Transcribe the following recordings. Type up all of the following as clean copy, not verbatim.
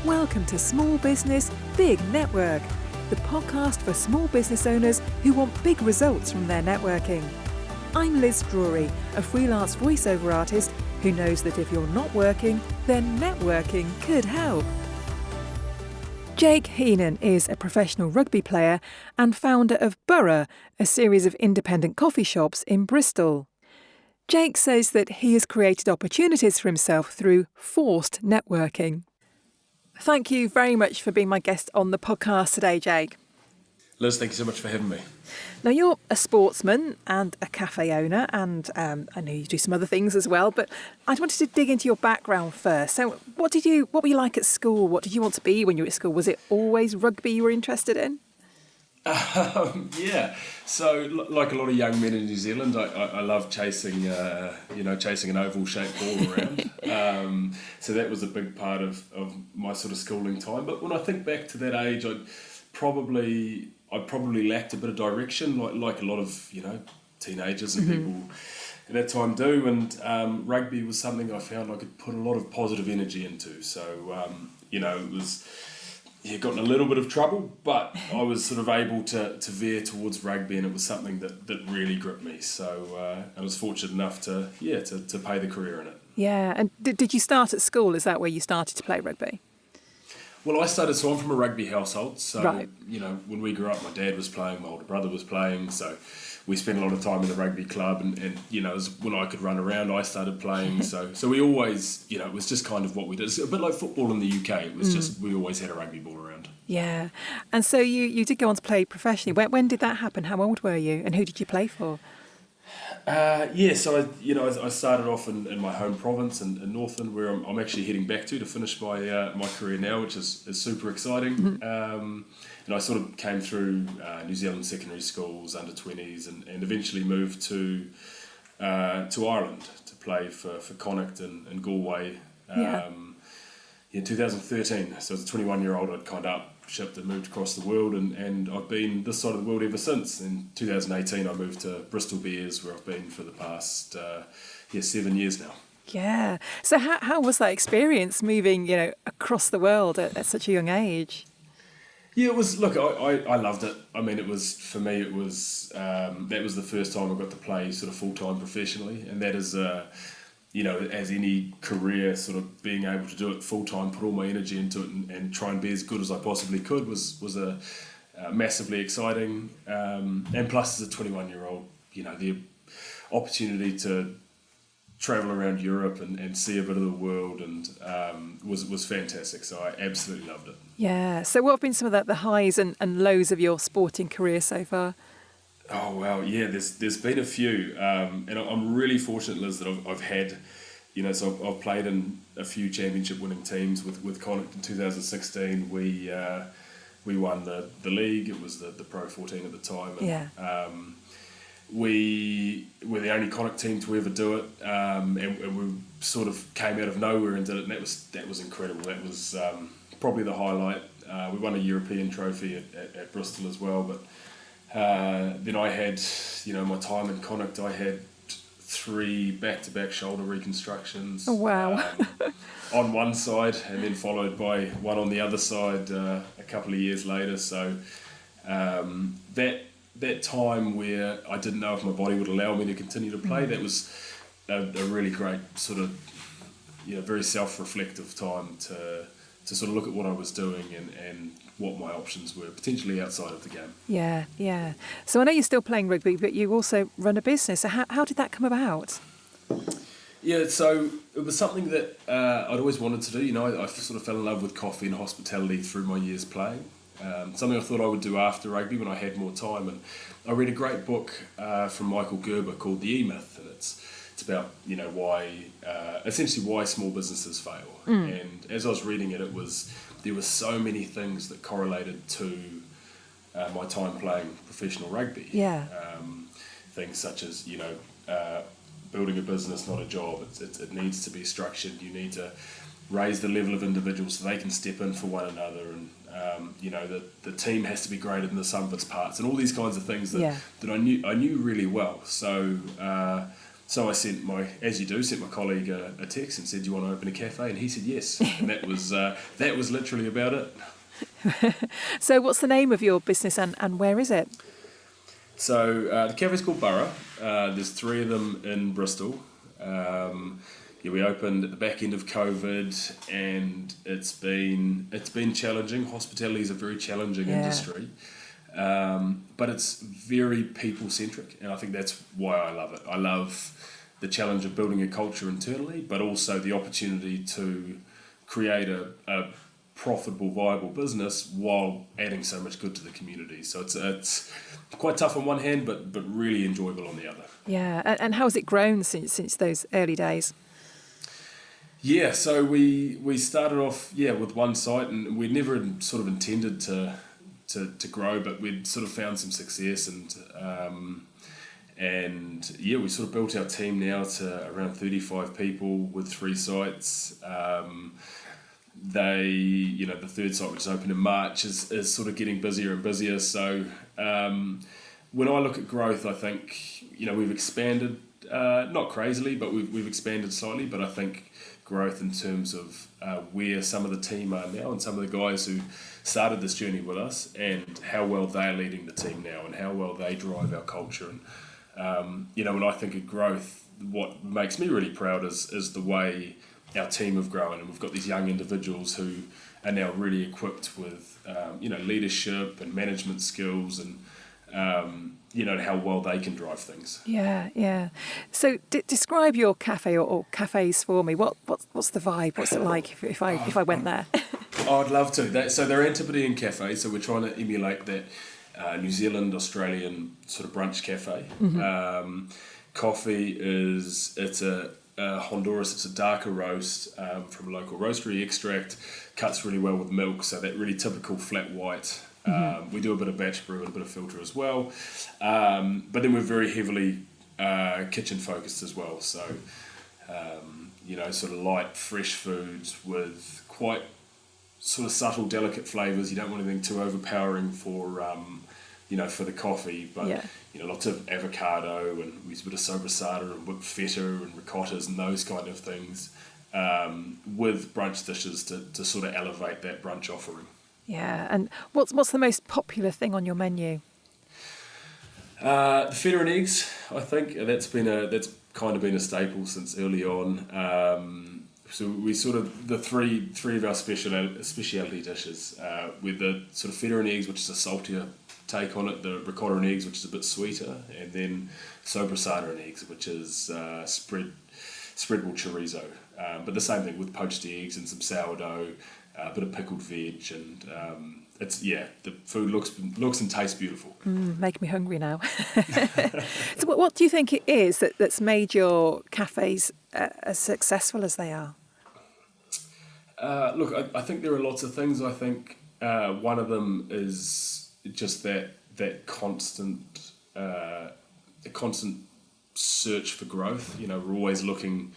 Welcome to Small Business, Big Network, the podcast for small business owners who want big results from their networking. I'm Liz Drury, a freelance voiceover artist who knows that if you're not working, then networking could help. Jake Heenan is a professional rugby player and founder of Burra, a series of independent coffee shops in Bristol. Jake says that he has created opportunities for himself through forced networking. Thank you very much for being my guest on the podcast today, Jake. Liz, thank you so much for having me. Now, you're a sportsman and a cafe owner, and I know you do some other things as well, but I wanted to dig into your background first. So what were you like at school? What did you want to be when you were at school? Was it always rugby you were interested in? Yeah. So, like a lot of young men in New Zealand, I love chasing an oval-shaped ball around. So that was a big part of my sort of schooling time. But when I think back to that age, I probably lacked a bit of direction, like a lot of teenagers and people at that time do. And rugby was something I found I could put a lot of positive energy into. So it was. Got in a little bit of trouble, but I was sort of able to veer towards rugby, and it was something that really gripped me. So I was fortunate enough to pay the career in it. Yeah, and did you start at school? Is that where you started to play rugby? Well, so I'm from a rugby household. So, right. When we grew up, my dad was playing, my older brother was playing. So we spent a lot of time in the rugby club, and when I could run around, I started playing. So we always, it was just kind of what we did. It's a bit like football in the UK. It was just, we always had a rugby ball around. Yeah. And so you did go on to play professionally. When did that happen? How old were you? And who did you play for? So I started off in my home province in Northland, where I'm actually heading back to finish my career now, which is super exciting. And I sort of came through New Zealand secondary schools, under 20s, and eventually moved to Ireland to play for Connacht and Galway in 2013. So as a 21-year-old, I'd kind of shipped and moved across the world, and I've been this side of the world ever since. In 2018, I moved to Bristol Bears, where I've been for the past 7 years now. Yeah. So how was that experience moving, across the world at such a young age? Yeah, it was. Look, I loved it. I mean, it was for me. It was that was the first time I got to play sort of full time professionally, and that is as any career, sort of being able to do it full time, put all my energy into it, and try and be as good as I possibly could was a massively exciting. And plus, as a 21-year-old, the opportunity to travel around Europe and see a bit of the world and was fantastic. So I absolutely loved it. Yeah. So what have been some of the highs and lows of your sporting career so far? Oh, wow. Yeah, there's been a few. And I'm really fortunate, Liz, that I've had, so I've played in a few championship winning teams with Connacht in 2016. We won the league. It was the Pro 14 at the time. And, we were the only Connacht team to ever do it, and we sort of came out of nowhere and did it, and that was incredible. That was probably the highlight. We won a European trophy at Bristol as well, but then I had, my time in Connacht, I had 3 back-to-back shoulder reconstructions. Oh, wow. On one side, and then followed by one on the other side a couple of years later. So that time where I didn't know if my body would allow me to continue to play, that was a really great sort of, very self-reflective time to sort of look at what I was doing and what my options were potentially outside of the game. Yeah. So I know you're still playing rugby, but you also run a business. So how did that come about? Yeah, so it was something that I'd always wanted to do. I sort of fell in love with coffee and hospitality through my years playing. Something I thought I would do after rugby when I had more time, and I read a great book from Michael Gerber called The E-Myth, and it's about why small businesses fail. And as I was reading it, there were so many things that correlated to my time playing professional rugby. Yeah. Things such as building a business, not a job. It needs to be structured. You need to raise the level of individuals so they can step in for one another, and the team has to be greater than the sum of its parts, and all these kinds of things that I knew really well. So So I sent my colleague a text and said, "Do you want to open a cafe?" And he said yes, and that was literally about it. So what's the name of your business and where is it? So the cafe's called Burra. There's 3 of them in Bristol. We opened at the back end of COVID, and it's been challenging. Hospitality is a very challenging industry, but it's very people centric, and I think that's why I love it. I love the challenge of building a culture internally, but also the opportunity to create a profitable, viable business while adding so much good to the community. So it's quite tough on one hand, but really enjoyable on the other. Yeah, and how has it grown since those early days? Yeah, so we started off with one site, and we'd never sort of intended to grow, but we'd sort of found some success, and we sort of built our team now to around 35 people with 3 sites. The 3rd site, which is open in March, is sort of getting busier and busier. So when I look at growth, I think we've expanded, not crazily, but we've expanded slightly. But I think growth in terms of where some of the team are now, and some of the guys who started this journey with us, and how well they're leading the team now, and how well they drive our culture. And when I think of growth, what makes me really proud is the way our team have grown, and we've got these young individuals who are now really equipped with leadership and management skills, and how well they can drive things. Yeah. So describe your cafe or cafes for me. What's the vibe? What's it like if I went there? I'd love to. So they're Antipodean cafe, so we're trying to emulate that New Zealand, Australian sort of brunch cafe. Mm-hmm. Coffee it's a Honduras, it's a darker roast from a local roastery extract, cuts really well with milk, so that really typical flat white. Mm-hmm. We do a bit of batch brew and a bit of filter as well, but then we're very heavily kitchen focused as well, so sort of light, fresh foods with quite sort of subtle, delicate flavours. You don't want anything too overpowering for the coffee, but lots of avocado, and we use a bit of sopressata and whipped feta and ricottas and those kind of things, with brunch dishes to sort of elevate that brunch offering. Yeah, and what's the most popular thing on your menu? The feta and eggs, I think that's kind of been a staple since early on. So we sort of the three of our specialty dishes, with the sort of feta and eggs, which is a saltier take on it, the ricotta and eggs, which is a bit sweeter, and then sopressata and eggs, which is spreadable chorizo. But the same thing with poached eggs and some sourdough, a bit of pickled veg, and the food looks and tastes beautiful. Make me hungry now. So what do you think it is that's made your cafes as successful as they are? Look, I think there are lots of things. I think one of them is just that constant search for growth. We're always looking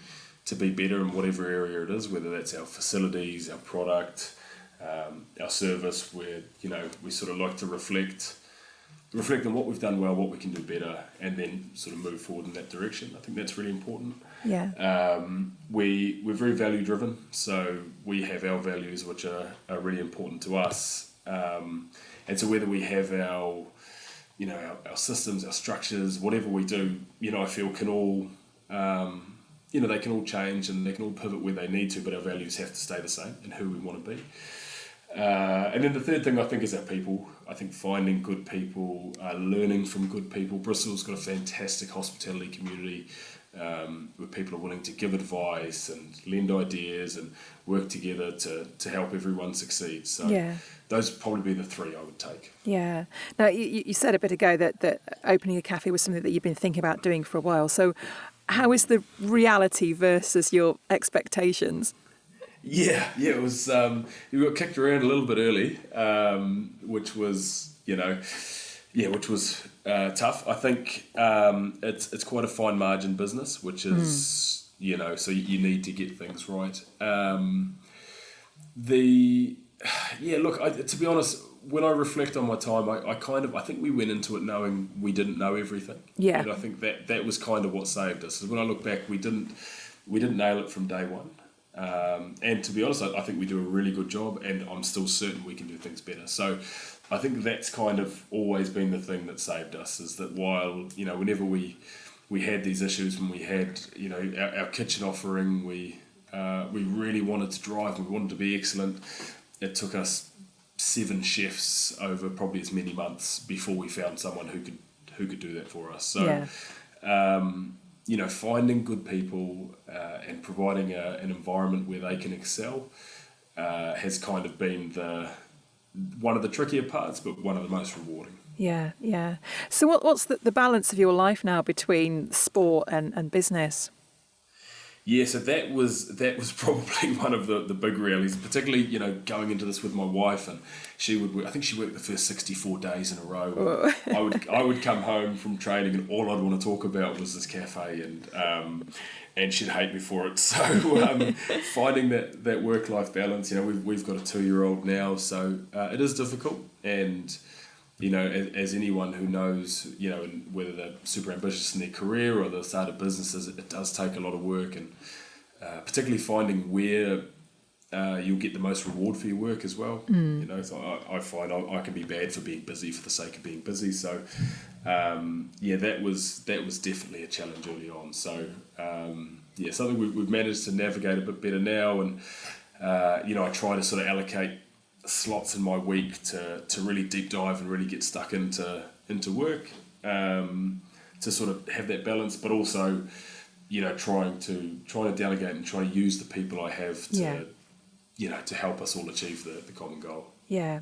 to be better in whatever area it is, whether that's our facilities, our product, our service, where we sort of like to reflect on what we've done well, what we can do better, and then sort of move forward in that direction. I think that's really important. Yeah. We're very value driven, so we have our values which are really important to us. And so whether we have our systems, our structures, whatever we do, I feel can all, they can all change and they can all pivot where they need to, but our values have to stay the same in who we want to be. And then the third thing I think is our people. I think finding good people, learning from good people. Bristol's got a fantastic hospitality community, where people are willing to give advice and lend ideas and work together to help everyone succeed. So those would probably be the 3 I would take. Yeah. Now, you said a bit ago that opening a cafe was something that you've been thinking about doing for a while. So how is the reality versus your expectations? Yeah, it was. You got kicked around a little bit early, which was, tough. I think it's quite a fine margin business, which is, so you need to get things right. To be honest, when I reflect on my time, I think we went into it knowing we didn't know everything. Yeah. And I think that was kind of what saved us. When I look back, we didn't nail it from day one. And to be honest, I think we do a really good job, and I'm still certain we can do things better. So I think that's kind of always been the thing that saved us, is that while, whenever we had these issues, when we had, our kitchen offering, we really wanted to drive, we wanted to be excellent. It took us 7 chefs over probably as many months before we found someone who could do that for us. So, finding good people and providing an environment where they can excel has kind of been one of the trickier parts, but one of the most rewarding. Yeah, yeah. So what's the balance of your life now between sport and business? Yeah, so that was probably one of the big realities, particularly, going into this with my wife, and she worked the first 64 days in a row. I would come home from training and all I'd want to talk about was this cafe, and she'd hate me for it. So finding that work-life balance, we've got a 2-year-old now, so it is difficult, and as anyone who knows, whether they're super ambitious in their career or they've started businesses, it does take a lot of work, and particularly finding where you'll get the most reward for your work as well. So I find I can be bad for being busy for the sake of being busy. So that was definitely a challenge early on. So something we've managed to navigate a bit better now, and I try to sort of allocate slots in my week to really deep dive and really get stuck into work, to sort of have that balance, but also trying to delegate and trying to use the people I have to help us all achieve the common goal. Yeah.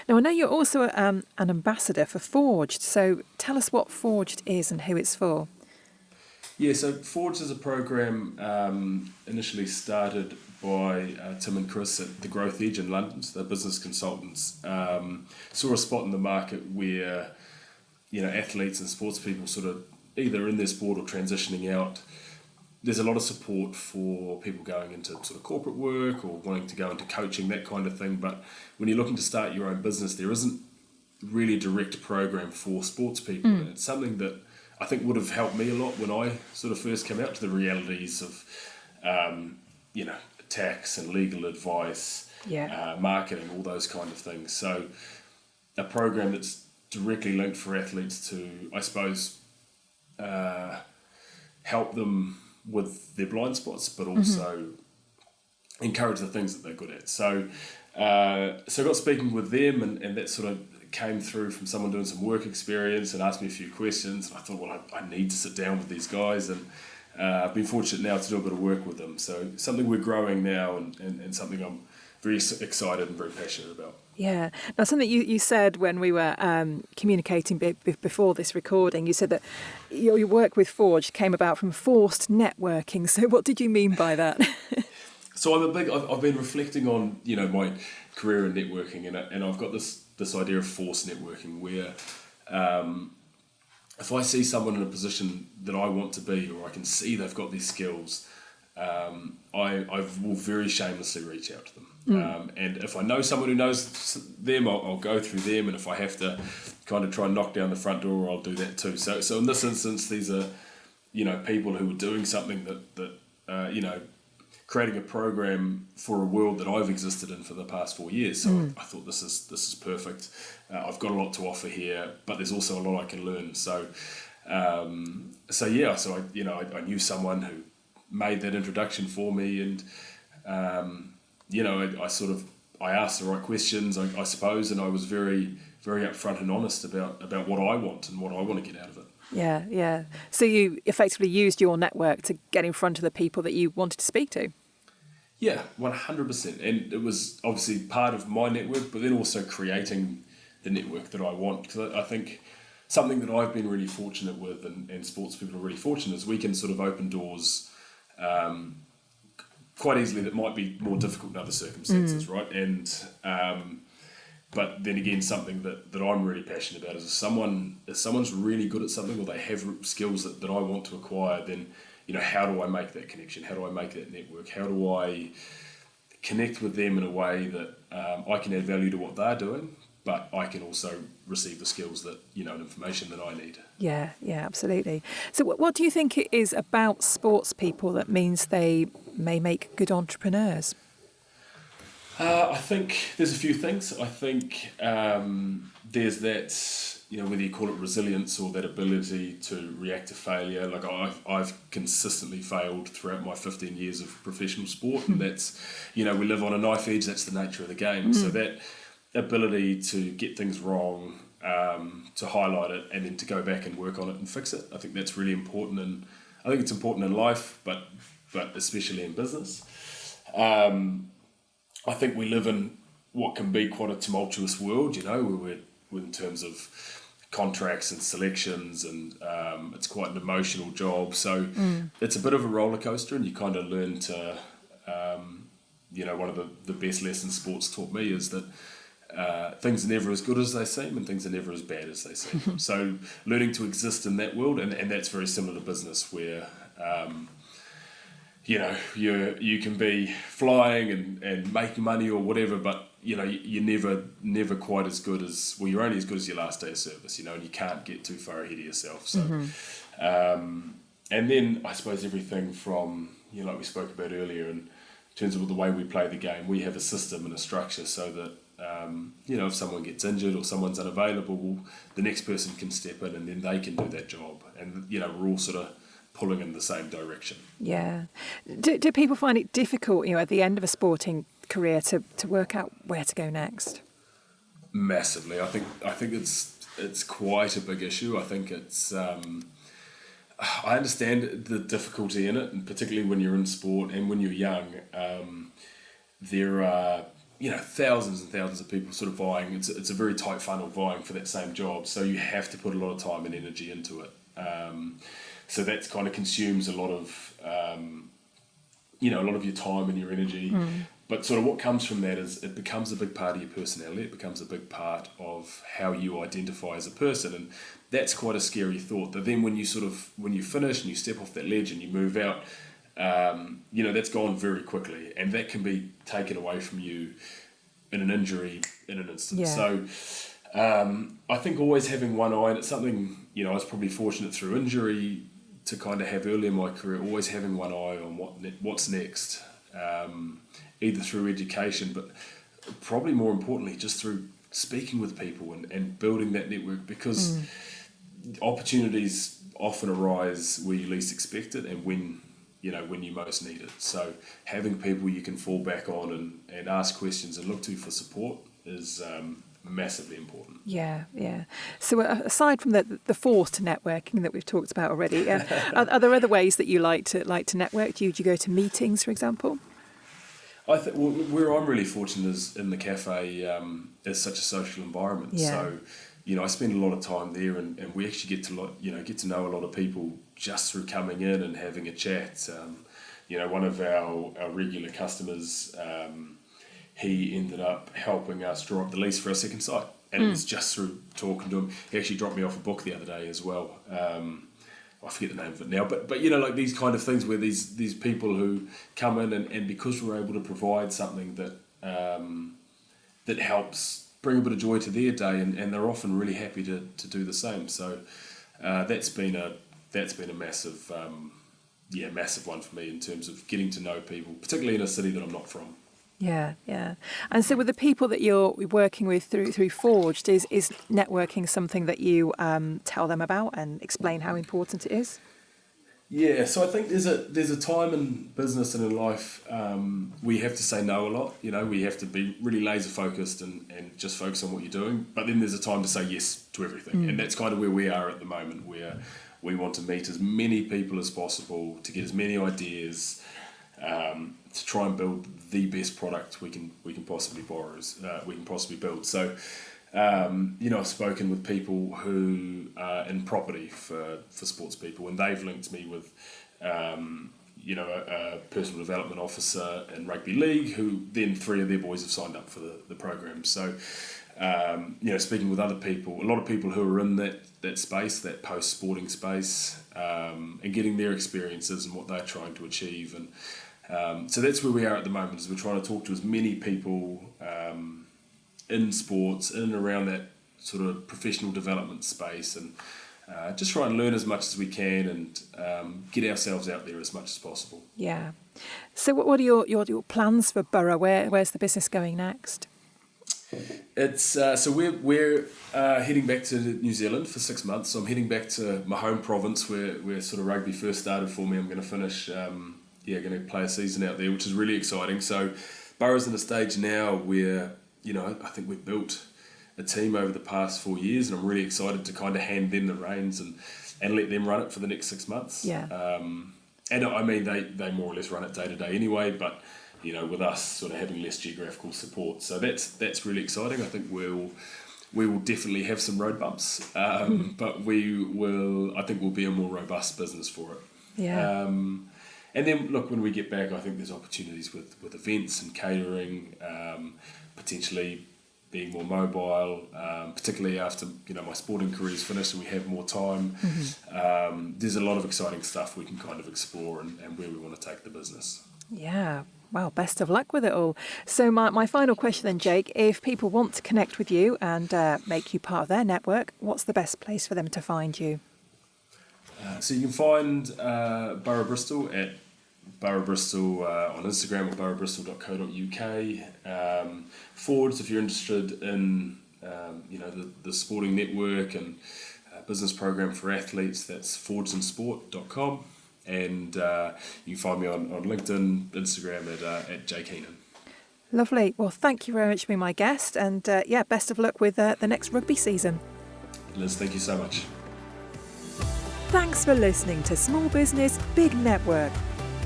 Now, I know you're also an ambassador for Forged, so tell us what Forged is and who it's for. Yeah, so Forged is a program initially started by Tim and Chris at the Growth Edge in London. So they're business consultants. Saw a spot in the market where, athletes and sports people sort of either in their sport or transitioning out. There's a lot of support for people going into sort of corporate work or wanting to go into coaching, that kind of thing. But when you're looking to start your own business, there isn't really a direct program for sports people. And it's something that I think would have helped me a lot when I sort of first came out to the realities of, tax and legal advice, marketing, all those kind of things. So a program that's directly linked for athletes to, I suppose, help them with their blind spots, but also encourage the things that they're good at. So I got speaking with them, and that sort of came through from someone doing some work experience and asked me a few questions. And I thought, well, I need to sit down with these guys, and I've been fortunate now to do a bit of work with them. So something we're growing now, and something I'm very excited and very passionate about. Yeah. Now, something you said when we were communicating before this recording, you said that your work with Forge came about from forced networking. So what did you mean by that? So I've been reflecting on, my career in networking, and I've got this idea of forced networking where if I see someone in a position that I want to be, or I can see they've got these skills, I will very shamelessly reach out to them. And if I know someone who knows them, I'll go through them. And if I have to kind of try and knock down the front door, I'll do that too. So in this instance, these are, people who are doing something that creating a program for a world that I've existed in for the past 4 years. So I thought this is perfect. I've got a lot to offer here, but there's also a lot I can learn. So I knew someone who made that introduction for me, and I asked the right questions, I suppose, and I was very, very upfront and honest about what I want and what I want to get out of it. Yeah, yeah. So you effectively used your network to get in front of the people that you wanted to speak to. Yeah, 100%. And it was obviously part of my network, but then also creating the network that I want. Because I think something that I've been really fortunate with, and sports people are really fortunate, is we can sort of open doors quite easily that might be more difficult in other circumstances, right? And but then again, something that I'm really passionate about is if someone's really good at something, or they have skills that I want to acquire, then how do I make that connection? How do I make that network? How do I connect with them in a way that I can add value to what they're doing, but I can also receive the skills that, and information that I need. Yeah, absolutely. So what do you think it is about sports people that means they may make good entrepreneurs? I think there's a few things. I think there's that, whether you call it resilience or that ability to react to failure. Like I've consistently failed throughout my 15 years of professional sport, and that's, we live on a knife edge. That's the nature of the game. So that ability to get things wrong, to highlight it, and then to go back and work on it and fix it. I think that's really important, and I think it's important in life, but especially in business. I think we live in what can be quite a tumultuous world, where we're in terms of contracts and selections, and it's quite an emotional job. So it's a bit of a roller coaster, and you kind of learn to, one of the best lessons sports taught me is that things are never as good as they seem, and things are never as bad as they seem. So learning to exist in that world, and that's very similar to business, where you can be flying and making money or whatever, but you're never quite as good as, well, you're only as good as your last day of service, and you can't get too far ahead of yourself. So and then I suppose everything from, like we spoke about earlier, in terms of the way we play the game, we have a system and a structure so that if someone gets injured or someone's unavailable, well, the next person can step in and then they can do that job, and we're all sort of pulling in the same direction. Yeah. Do people find it difficult, at the end of a sporting career to work out where to go next? Massively. I think it's quite a big issue. I think it's I understand the difficulty in it, and particularly when you're in sport and when you're young. There are thousands and thousands of people sort of vying. It's a very tight funnel vying for that same job, so you have to put a lot of time and energy into it. So that kind of consumes a lot of your time and your energy. But sort of what comes from that is it becomes a big part of your personality. It becomes a big part of how you identify as a person, and that's quite a scary thought. That then when you finish and you step off that ledge and you move out, that's gone very quickly, and that can be taken away from you in an injury in an instant. Yeah. So I think always having one eye, and it's something, I was probably fortunate through injury to kind of have early in my career, always having one eye on what's next, either through education, but probably more importantly, just through speaking with people and building that network, because opportunities often arise where you least expect it and when you most need it. So having people you can fall back on and ask questions and look to for support is massively important. Yeah. So aside from the forced networking that we've talked about already, are there other ways that you like to network? Do you go to meetings, for example? I think where I'm really fortunate is in the cafe is such a social environment. Yeah. So I spend a lot of time there, and we actually get to know a lot of people just through coming in and having a chat. One of our regular customers, he ended up helping us draw up the lease for our second site, and it was just through talking to him. He actually dropped me off a book the other day as well. I forget the name of it now, but like these kind of things where these people who come in and because we're able to provide something that helps bring a bit of joy to their day, and they're often really happy to do the same. So that's been a massive massive one for me in terms of getting to know people, particularly in a city that I'm not from. Yeah. And so with the people that you're working with through Forged, is networking something that you tell them about and explain how important it is? Yeah, so I think there's a time in business and in life where you have to say no a lot. We have to be really laser focused and just focus on what you're doing. But then there's a time to say yes to everything. And that's kind of where we are at the moment, where we want to meet as many people as possible to get as many ideas, to try and build the best product we can possibly build. So, I've spoken with people who are in property for sports people, and they've linked me with, a personal development officer in rugby league, who then 3 of their boys have signed up for the program. So, speaking with other people, a lot of people who are in that space, that post-sporting space, and getting their experiences and what they're trying to achieve. And so that's where we are at the moment, is we're trying to talk to as many people in sports, in and around that sort of professional development space, and just try and learn as much as we can and get ourselves out there as much as possible. Yeah. So what are your plans for Burra? Where's the business going next? It's so we're heading back to New Zealand for 6 months. So I'm heading back to my home province where sort of rugby first started for me. I'm going to finish, going to play a season out there, which is really exciting. So Burra's in a stage now where, I think we've built a team over the past 4 years, and I'm really excited to kind of hand them the reins and let them run it for the next 6 months. Yeah. And I mean, they more or less run it day to day anyway, but with us sort of having less geographical support. So that's really exciting. I think we will definitely have some road bumps, but I think we'll be a more robust business for it. Yeah. And then, look, when we get back, I think there's opportunities with events and catering, potentially being more mobile, particularly after my sporting career is finished and we have more time. There's a lot of exciting stuff we can kind of explore and where we want to take the business. Yeah. Well, best of luck with it all. So my final question then, Jake, if people want to connect with you and make you part of their network, what's the best place for them to find you? So you can find Burra Bristol at Burra Bristol on Instagram or burrabristol.co.uk. Forwards, if you're interested in the sporting network and business program for athletes, that's forwardsinsport.com. And you can find me on LinkedIn, Instagram at Jake Heenan. Lovely. Well, thank you very much for being my guest. And best of luck with the next rugby season. Liz, thank you so much. Thanks for listening to Small Business, Big Network.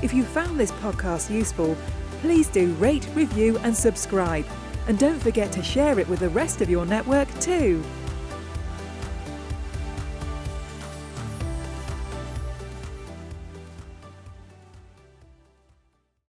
If you found this podcast useful, please do rate, review and subscribe. And don't forget to share it with the rest of your network too.